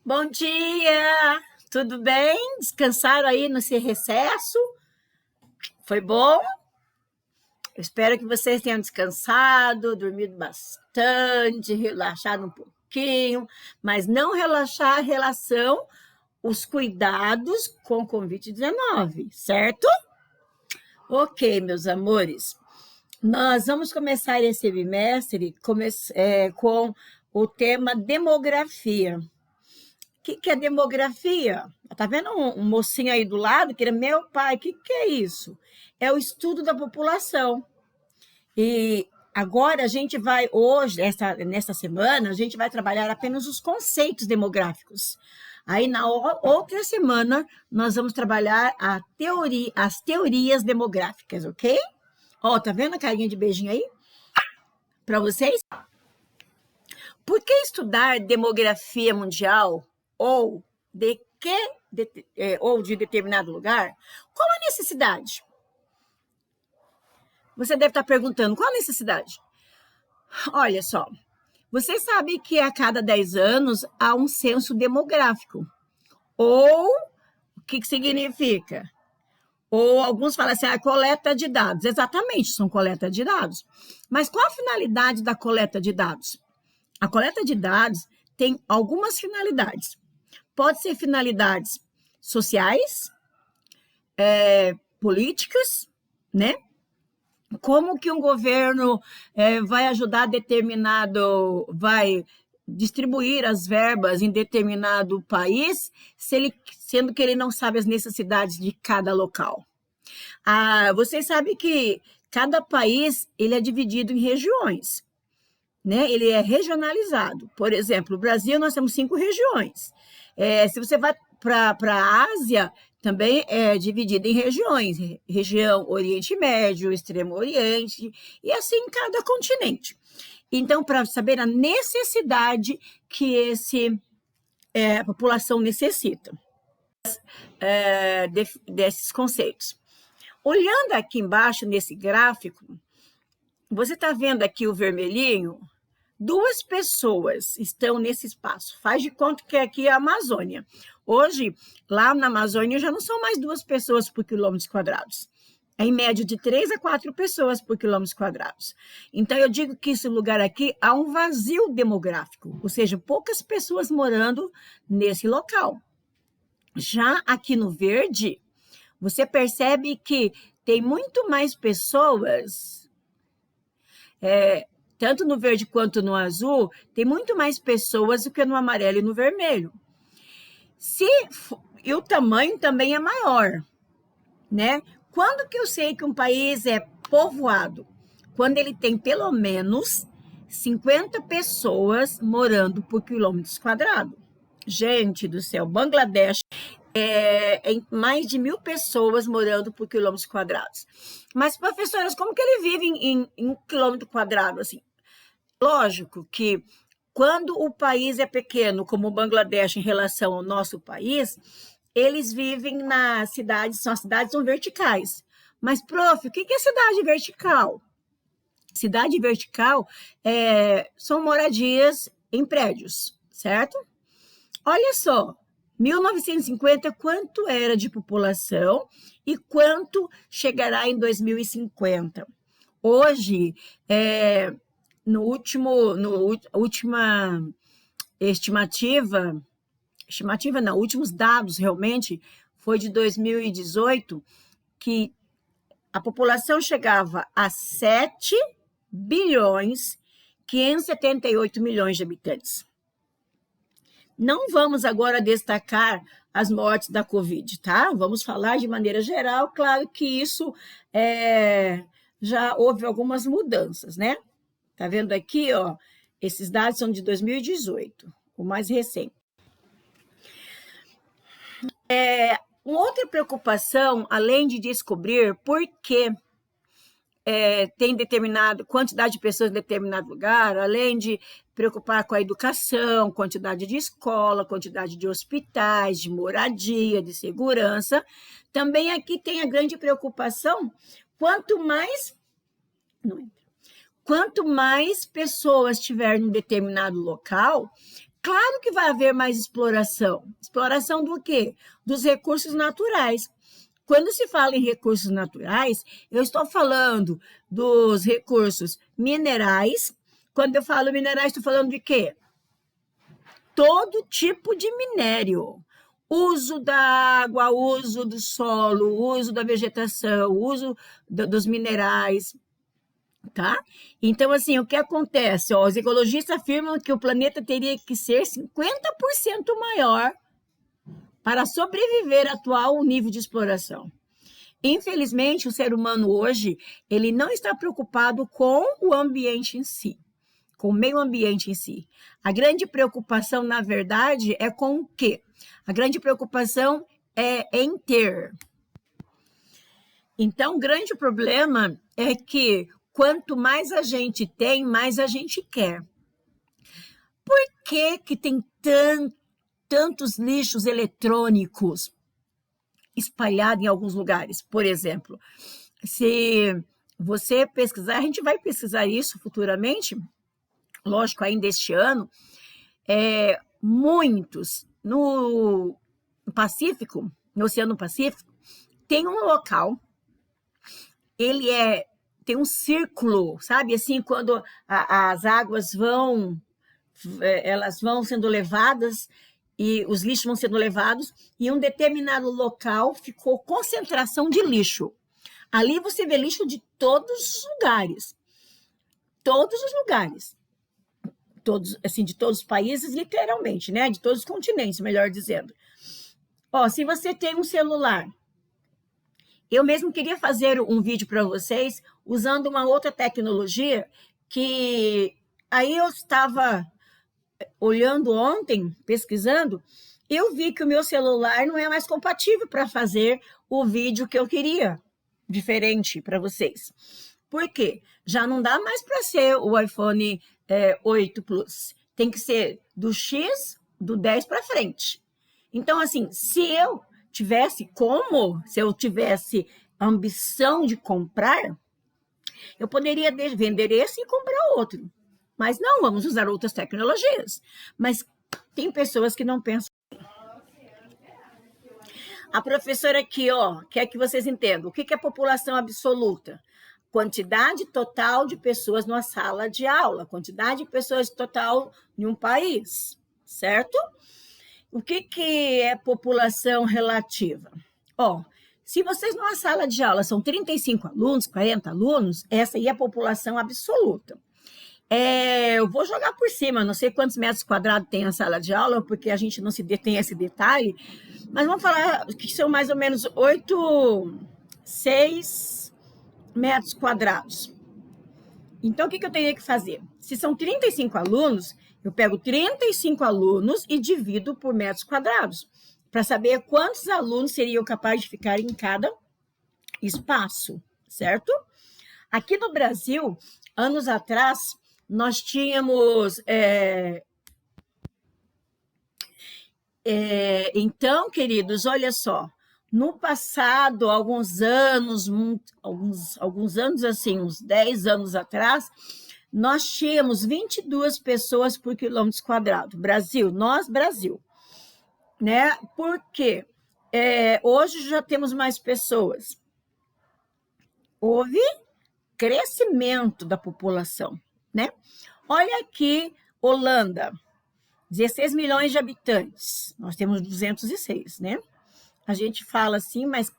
Bom dia! Tudo bem? Descansaram aí no seu recesso? Foi bom? Eu espero que vocês tenham descansado, dormido bastante, relaxado um pouquinho, mas não relaxar a relação, os cuidados com o Covid-19, certo? Ok, meus amores. Nós vamos começar esse bimestre com o tema demografia. Que é demografia? Tá vendo um mocinho aí do lado que era meu pai? Que é isso? É o estudo da população. E agora a gente vai, hoje, nesta semana, a gente vai trabalhar apenas os conceitos demográficos. Aí, na outra semana, nós vamos trabalhar as teorias demográficas, ok? Ó, tá vendo a carinha de beijinho aí? Para vocês? Por que estudar demografia mundial ou ou de determinado lugar? Qual a necessidade? Você deve estar perguntando, qual a necessidade? Olha só, você sabe que a cada 10 anos há um censo demográfico. Ou, o que significa? Ou alguns falam assim, coleta de dados. Exatamente, são coleta de dados. Mas qual a finalidade da coleta de dados? A coleta de dados tem algumas finalidades. Pode ser finalidades sociais, políticas, né? Como que um governo vai ajudar vai distribuir as verbas em determinado país, sendo que ele não sabe as necessidades de cada local. Vocês sabem que cada país ele é dividido em regiões, né? Ele é regionalizado. Por exemplo, o Brasil, nós temos 5 regiões. Se você vai para a Ásia, também é dividido em regiões, região Oriente Médio, Extremo Oriente, e assim em cada continente. Então, para saber a necessidade que a população necessita desses conceitos. Olhando aqui embaixo nesse gráfico, você está vendo aqui o vermelhinho? 2 pessoas estão nesse espaço. Faz de conta que aqui é a Amazônia. Hoje, lá na Amazônia, já não são mais 2 pessoas por quilômetros quadrados. É em média de 3 a 4 pessoas por quilômetros quadrados. Então, eu digo que esse lugar aqui há um vazio demográfico, ou seja, poucas pessoas morando nesse local. Já aqui no verde, você percebe que tem muito mais pessoas, tanto no verde quanto no azul, tem muito mais pessoas do que no amarelo e no vermelho. E o tamanho também é maior, né? Quando que eu sei que um país é povoado? Quando ele tem pelo menos 50 pessoas morando por quilômetros quadrados. Gente do céu, Bangladesh é mais de 1.000 pessoas morando por quilômetros quadrados. Mas, professoras, como que ele vive em um quilômetro quadrado? Assim? Lógico que quando o país é pequeno, como o Bangladesh em relação ao nosso país, eles vivem nas cidades, as cidades são verticais. Mas, prof, o que é cidade vertical? Cidade vertical são moradias em prédios, certo? Olha só, 1950, quanto era de população e quanto chegará em 2050? Hoje, no última estimativa não, últimos dados realmente foi de 2018, que a população chegava a 7 bilhões 578 milhões de habitantes. Não vamos agora destacar as mortes da Covid, tá? Vamos falar de maneira geral, claro que isso já houve algumas mudanças, né? Tá vendo aqui, ó? Esses dados são de 2018, o mais recente. Uma outra preocupação, além de descobrir por que tem quantidade de pessoas em determinado lugar, além de preocupar com a educação, quantidade de escola, quantidade de hospitais, de moradia, de segurança, também aqui tem a grande preocupação, quanto mais pessoas tiverem em determinado local, Claro que vai haver mais exploração. Exploração do quê? Dos recursos naturais. Quando se fala em recursos naturais, eu estou falando dos recursos minerais. Quando eu falo minerais, estou falando de quê? Todo tipo de minério. Uso da água, uso do solo, uso da vegetação, uso dos minerais, tá? Então, assim, o que acontece? Ó, os ecologistas afirmam que o planeta teria que ser 50% maior para sobreviver ao atual nível de exploração. Infelizmente, o ser humano hoje, ele não está preocupado com o ambiente em si, com o meio ambiente em si. A grande preocupação, na verdade, é com o quê? A grande preocupação é em ter. Então, o grande problema é que quanto mais a gente tem, mais a gente quer. Por que que tem tantos lixos eletrônicos espalhados em alguns lugares? Por exemplo, se você pesquisar, a gente vai pesquisar isso futuramente, lógico, ainda este ano, muitos no Pacífico, no Oceano Pacífico, tem um local, ele tem um círculo, sabe? Assim, quando as águas elas vão sendo levadas e os lixos vão sendo levados, e em um determinado local ficou concentração de lixo. Ali você vê lixo de todos os lugares. Todos os lugares. Todos, assim, de todos os países, literalmente, né? De todos os continentes, melhor dizendo. Ó, se você tem um celular, eu mesmo queria fazer um vídeo para vocês usando uma outra tecnologia que aí eu estava olhando ontem, pesquisando, eu vi que o meu celular não é mais compatível para fazer o vídeo que eu queria, diferente para vocês. Por quê? Já não dá mais para ser o iPhone 8 Plus. Tem que ser do X, do 10 para frente. Então, assim, se eu tivesse ambição de comprar, eu poderia vender esse e comprar outro. Mas não, vamos usar outras tecnologias. Mas tem pessoas que não pensam. A professora aqui, ó, quer que vocês entendam. O que é população absoluta? Quantidade total de pessoas numa sala de aula, quantidade de pessoas total em um país, certo? O que é população relativa? Ó, se vocês numa sala de aula são 35 alunos, 40 alunos, essa aí é a população absoluta. Eu vou jogar por cima, não sei quantos metros quadrados tem a sala de aula, porque a gente não se detém esse detalhe, mas vamos falar que são mais ou menos 6 metros quadrados. Então, o que eu teria que fazer? Se são 35 alunos, eu pego 35 alunos e divido por metros quadrados, para saber quantos alunos seriam capazes de ficar em cada espaço, certo? Aqui no Brasil, anos atrás, nós tínhamos... então, queridos, olha só, no passado, alguns anos, assim, uns 10 anos atrás, nós tínhamos 22 pessoas por quilômetro quadrado. Brasil, Brasil. Né? Por quê? Hoje já temos mais pessoas. Houve crescimento da população, né? Olha aqui, Holanda, 16 milhões de habitantes. Nós temos 206, né? A gente fala assim, mas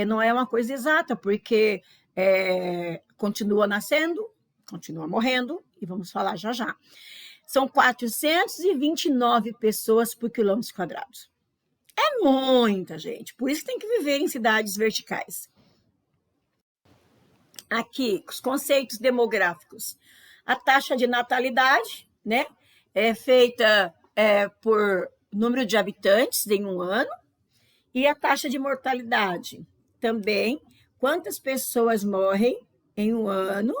não é uma coisa exata, porque continua nascendo, continua morrendo, e vamos falar já já. São 429 pessoas por quilômetro quadrado. É muita gente, por isso que tem que viver em cidades verticais. Aqui, os conceitos demográficos. A taxa de natalidade, né? É feita por número de habitantes em um ano, e a taxa de mortalidade também, quantas pessoas morrem em um ano,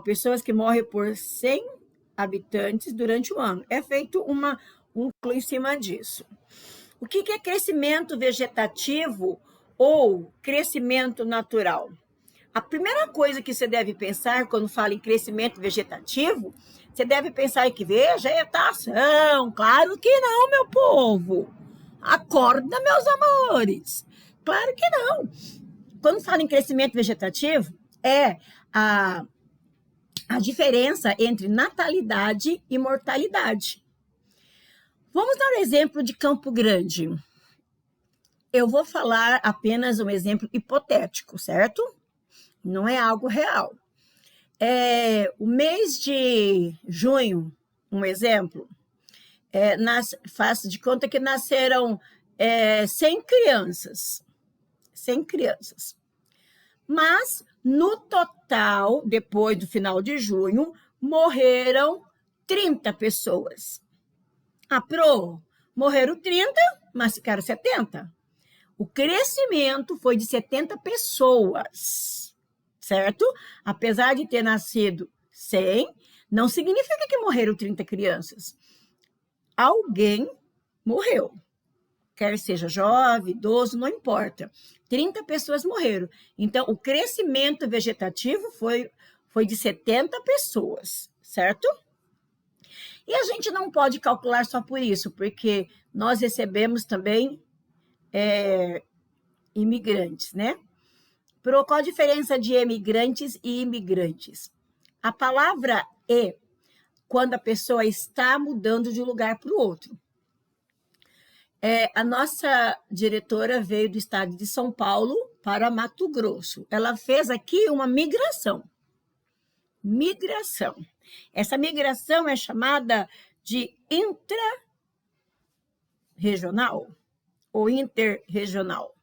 pessoas que morrem por 100 habitantes durante o ano. É feito um cálculo em cima disso. O que é crescimento vegetativo ou crescimento natural? A primeira coisa que você deve pensar quando fala em crescimento vegetativo Você deve pensar que vegetação. Claro que não, meu povo. Acorda, meus amores. Claro que não. Quando fala em crescimento vegetativo, é a diferença entre natalidade e mortalidade. Vamos dar um exemplo de Campo Grande. Eu vou falar apenas um exemplo hipotético, certo? Não é algo real. O mês de junho, um exemplo, faz de conta que nasceram 100 crianças. 100 crianças. Mas, no total, depois do final de junho, morreram 30 pessoas. Morreram 30, mas ficaram 70. O crescimento foi de 70 pessoas, certo? Apesar de ter nascido 100, não significa que morreram 30 crianças. Alguém morreu. Quer seja jovem, idoso, não importa. 30 pessoas morreram. Então, o crescimento vegetativo foi de 70 pessoas, certo? E a gente não pode calcular só por isso, porque nós recebemos também imigrantes, né? Qual a diferença de emigrantes e imigrantes? A palavra quando a pessoa está mudando de um lugar para o outro. A nossa diretora veio do estado de São Paulo para Mato Grosso. Ela fez aqui uma migração. Migração. Essa migração é chamada de intra-regional ou interregional.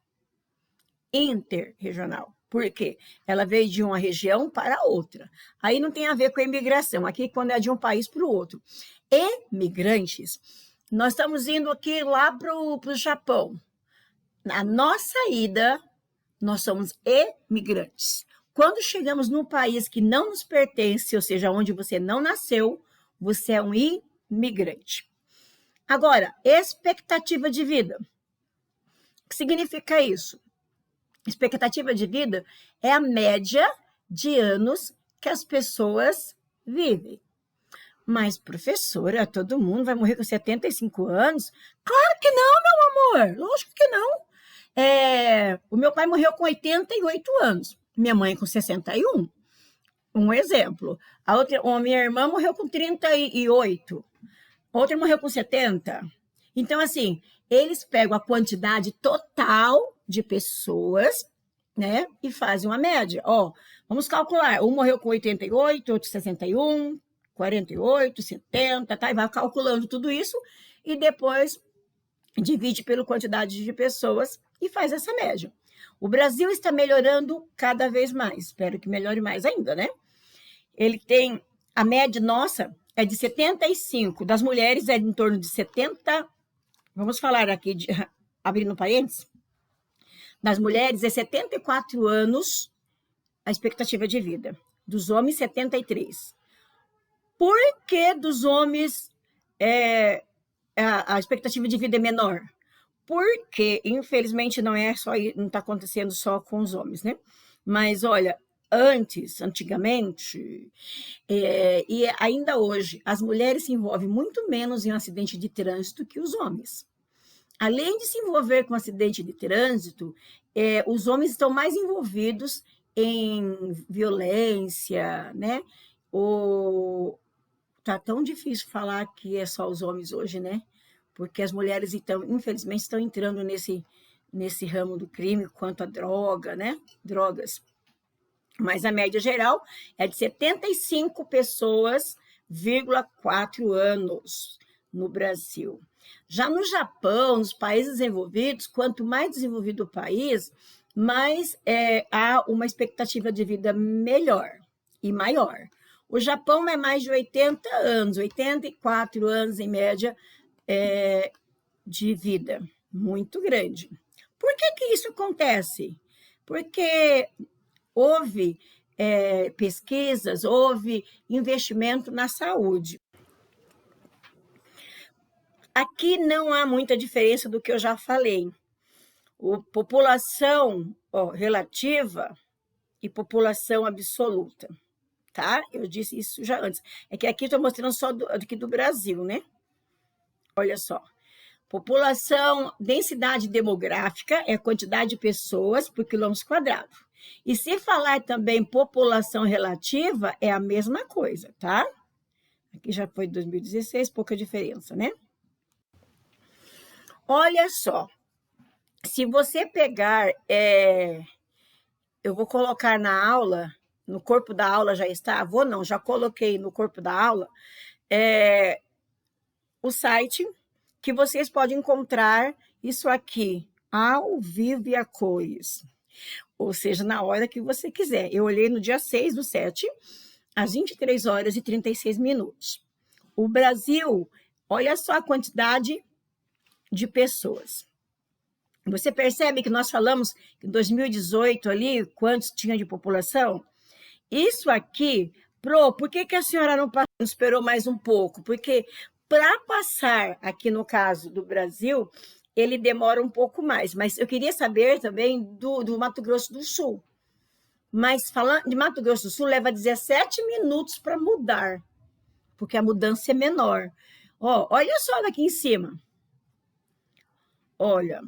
Interregional. Por quê? Ela veio de uma região para outra. Aí não tem a ver com a imigração. Aqui, quando é de um país para o outro. Imigrantes. Nós estamos indo aqui lá para o Japão. Na nossa ida, nós somos imigrantes. Quando chegamos num país que não nos pertence, ou seja, onde você não nasceu, você é um imigrante. Agora, expectativa de vida. O que significa isso? Expectativa de vida é a média de anos que as pessoas vivem. Mas, professora, todo mundo vai morrer com 75 anos? Claro que não, meu amor. Lógico que não. O meu pai morreu com 88 anos. Minha mãe com 61. Um exemplo. A minha irmã morreu com 38. Outra morreu com 70. Então, assim, eles pegam a quantidade total de pessoas, né, e fazem uma média. Vamos calcular. Um morreu com 88, outro 61, 48, 70, tá? E vai calculando tudo isso e depois divide pela quantidade de pessoas e faz essa média. O Brasil está melhorando cada vez mais. Espero que melhore mais ainda, né? Ele tem... A média nossa é de 75. Das mulheres é em torno de 70... Vamos falar aqui, abrindo parênteses. Das mulheres é 74 anos a expectativa de vida. Dos homens, 73. Por que dos homens a expectativa de vida é menor? Porque, infelizmente, não está acontecendo só com os homens, né? Mas, olha, antigamente, e ainda hoje, as mulheres se envolvem muito menos em um acidente de trânsito que os homens. Além de se envolver com acidente de trânsito, os homens estão mais envolvidos em violência, né? Tá tão difícil falar que é só os homens hoje, né? Porque as mulheres, então, infelizmente, estão entrando nesse ramo do crime quanto a droga, né? Drogas. Mas a média geral é de 75 pessoas, 4 anos no Brasil. Já no Japão, nos países desenvolvidos, quanto mais desenvolvido o país, mais há uma expectativa de vida melhor e maior. O Japão é mais de 80 anos, 84 anos em média de vida, muito grande. Por que isso acontece? Porque houve pesquisas, houve investimento na saúde. Aqui não há muita diferença do que eu já falei. População relativa e população absoluta. tá? Eu disse isso já antes. É que aqui estou mostrando só do Brasil, né? Olha só. População, densidade demográfica é a quantidade de pessoas por quilômetro quadrado. E se falar também população relativa, é a mesma coisa, tá? Aqui já foi 2016, pouca diferença, né? Olha só, se você pegar, eu vou colocar na aula, no corpo da aula já está, já coloquei no corpo da aula, o site que vocês podem encontrar isso aqui, ao vivo e a cores. Ou seja, na hora que você quiser. Eu olhei no dia 6/7, às 23 horas e 36 minutos. O Brasil, olha só a quantidade de pessoas. Você percebe que nós falamos que em 2018 ali, quantos tinha de população? Isso aqui, por que a senhora não esperou mais um pouco? Porque para passar aqui no caso do Brasil, ele demora um pouco mais, mas eu queria saber também do Mato Grosso do Sul. Mas falando de Mato Grosso do Sul, leva 17 minutos para mudar, porque a mudança é menor. Olha só daqui em cima. Olha,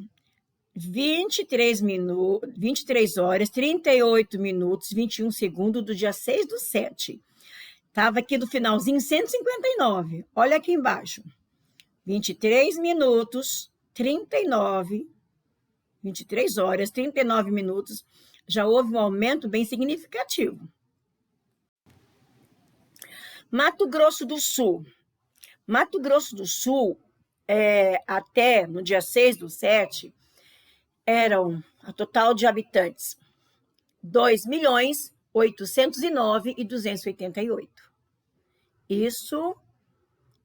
23 horas, 38 minutos, 21 segundos do dia 6/7. Estava aqui do finalzinho 159. Olha aqui embaixo. 23 minutos, 23 horas, 39 minutos. Já houve um aumento bem significativo. Mato Grosso do Sul. Mato Grosso do Sul, até no dia 6/7, eram a total de habitantes 2.809.288. Isso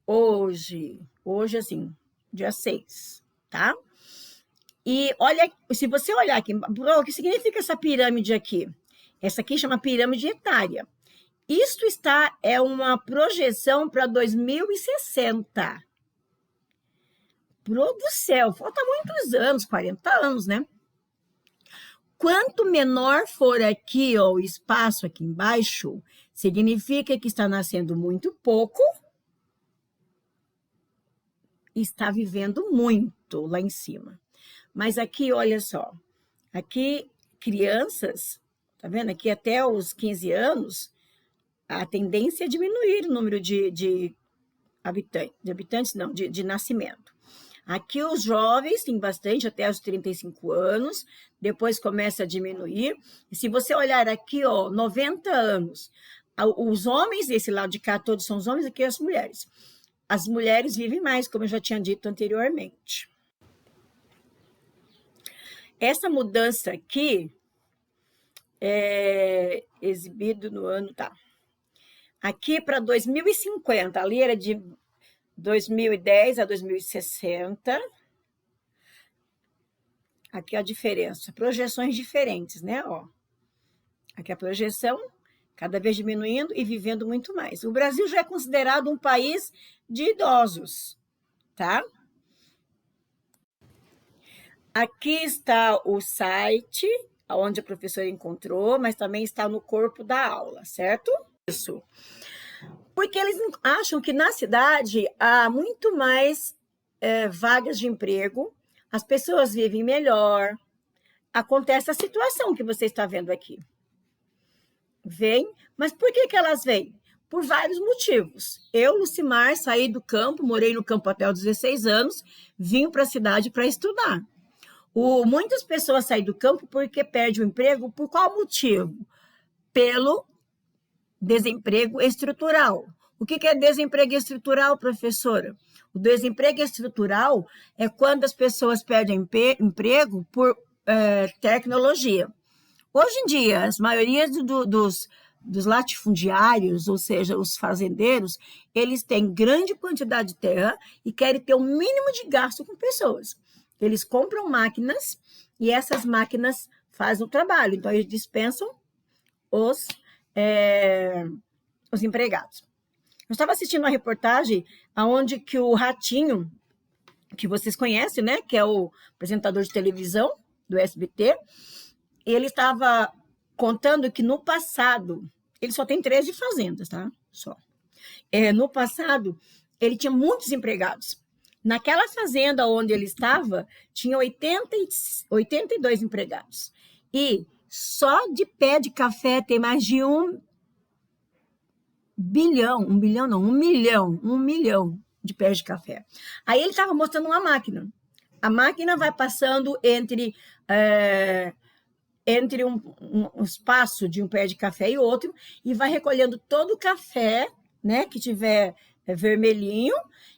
hoje assim, dia 6, tá? E olha, se você olhar aqui, o que significa essa pirâmide aqui? Essa aqui chama pirâmide etária. Isto é uma projeção para 2060. Pro do céu, falta muitos anos, 40 anos, né? Quanto menor for aqui, o espaço aqui embaixo, significa que está nascendo muito pouco e está vivendo muito lá em cima. Mas aqui, olha só, aqui crianças, tá vendo? Aqui até os 15 anos, a tendência é diminuir o número de habitantes, não, de nascimento. Aqui os jovens têm bastante, até os 35 anos, depois começa a diminuir. E se você olhar aqui, 90 anos, os homens, desse lado de cá, todos são os homens, aqui as mulheres. As mulheres vivem mais, como eu já tinha dito anteriormente. Essa mudança aqui é exibido no ano, tá? Aqui para 2050, ali era de 2010 a 2060. Aqui a diferença, projeções diferentes, né? Aqui a projeção, cada vez diminuindo e vivendo muito mais. O Brasil já é considerado um país de idosos, tá? Aqui está o site, onde a professora encontrou, mas também está no corpo da aula, certo? Isso. Porque eles acham que na cidade há muito mais vagas de emprego, as pessoas vivem melhor, acontece a situação que você está vendo aqui. Vem, mas por que elas vêm? Por vários motivos. Eu, Lucimar, saí do campo, morei no campo até os 16 anos, vim para a cidade para estudar. Muitas pessoas saem do campo porque perdem o emprego, por qual motivo? Pelo desemprego estrutural. O que é desemprego estrutural, professora? O desemprego estrutural é quando as pessoas perdem emprego por tecnologia. Hoje em dia, as maiorias dos latifundiários, ou seja, os fazendeiros, eles têm grande quantidade de terra e querem ter o mínimo de gasto com pessoas. Eles compram máquinas e essas máquinas fazem o trabalho. Então, eles dispensam os empregados. Eu estava assistindo uma reportagem onde que o Ratinho, que vocês conhecem, né, que é o apresentador de televisão do SBT, ele estava contando que no passado Ele só tem 13 fazendas, tá? Só. No passado, ele tinha muitos empregados. Naquela fazenda onde ele estava, tinha 82 empregados. E só de pé de café tem mais de 1 milhão de pés de café. Aí ele estava mostrando uma máquina. A máquina vai passando entre um espaço de um pé de café e outro, e vai recolhendo todo o café, né, que tiver vermelhinho,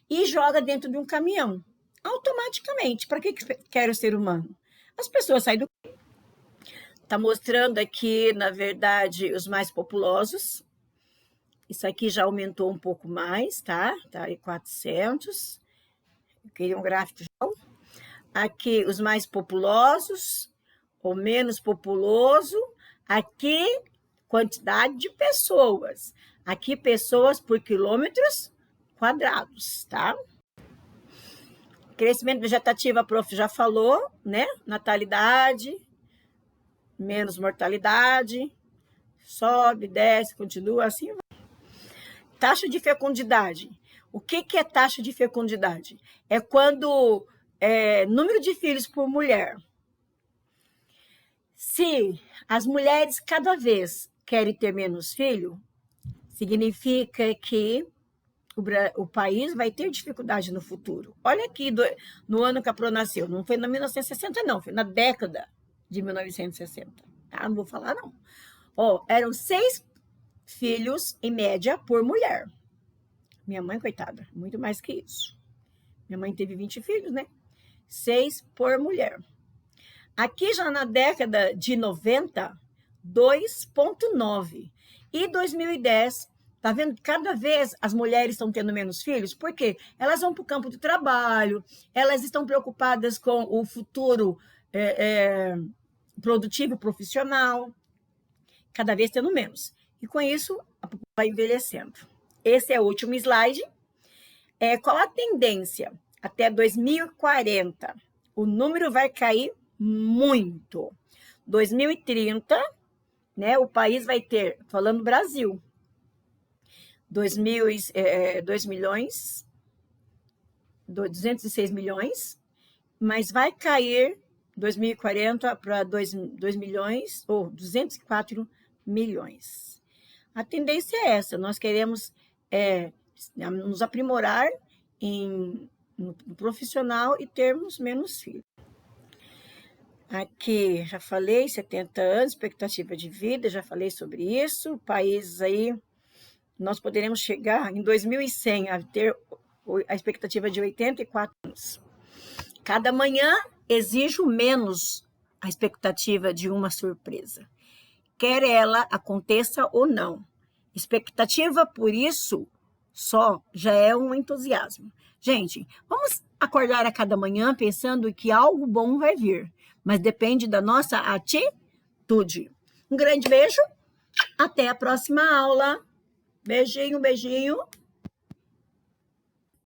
e joga dentro de um caminhão, automaticamente. Para que quer o ser humano? As pessoas saem do... Está mostrando aqui, na verdade, os mais populosos. Isso aqui já aumentou um pouco mais, tá? Tá aí 400. Eu queria um gráfico. Aqui, os mais populosos, ou menos populoso. Aqui, quantidade de pessoas. Aqui, pessoas por quilômetros quadrados, tá? Crescimento vegetativo, a prof já falou, né? Natalidade, menos mortalidade, sobe, desce, continua, assim vai. Taxa de fecundidade. O que é taxa de fecundidade? É quando número de filhos por mulher. Se as mulheres cada vez querem ter menos filho, significa que o país vai ter dificuldade no futuro. Olha aqui, no ano que a Pro nasceu, não foi em 1960, não, foi na década de 1960. Tá? Não vou falar, não. Eram 6 filhos, em média, por mulher. Minha mãe, coitada, muito mais que isso. Minha mãe teve 20 filhos, né? 6 por mulher. Aqui, já na década de 90, 2,9. E 2010, tá vendo? Cada vez as mulheres estão tendo menos filhos, porque elas vão para o campo de trabalho, elas estão preocupadas com o futuro produtivo e profissional, cada vez tendo menos. E com isso, a população vai envelhecendo. Esse é o último slide. Qual a tendência? Até 2040, o número vai cair muito. 2030, né, o país vai ter, falando Brasil, 2 milhões, 206 milhões, mas vai cair 2040 para 2 milhões, ou 204 milhões. A tendência é essa, nós queremos nos aprimorar no profissional e termos menos filhos. Aqui, já falei, 70 anos, expectativa de vida, já falei sobre isso. Países aí, nós poderemos chegar em 2100 a ter a expectativa de 84 anos. Cada manhã exijo menos a expectativa de uma surpresa, quer ela aconteça ou não. Expectativa, por isso, só já é um entusiasmo. Gente, vamos acordar a cada manhã pensando que algo bom vai vir, mas depende da nossa atitude. Um grande beijo, até a próxima aula. Beijinho, beijinho.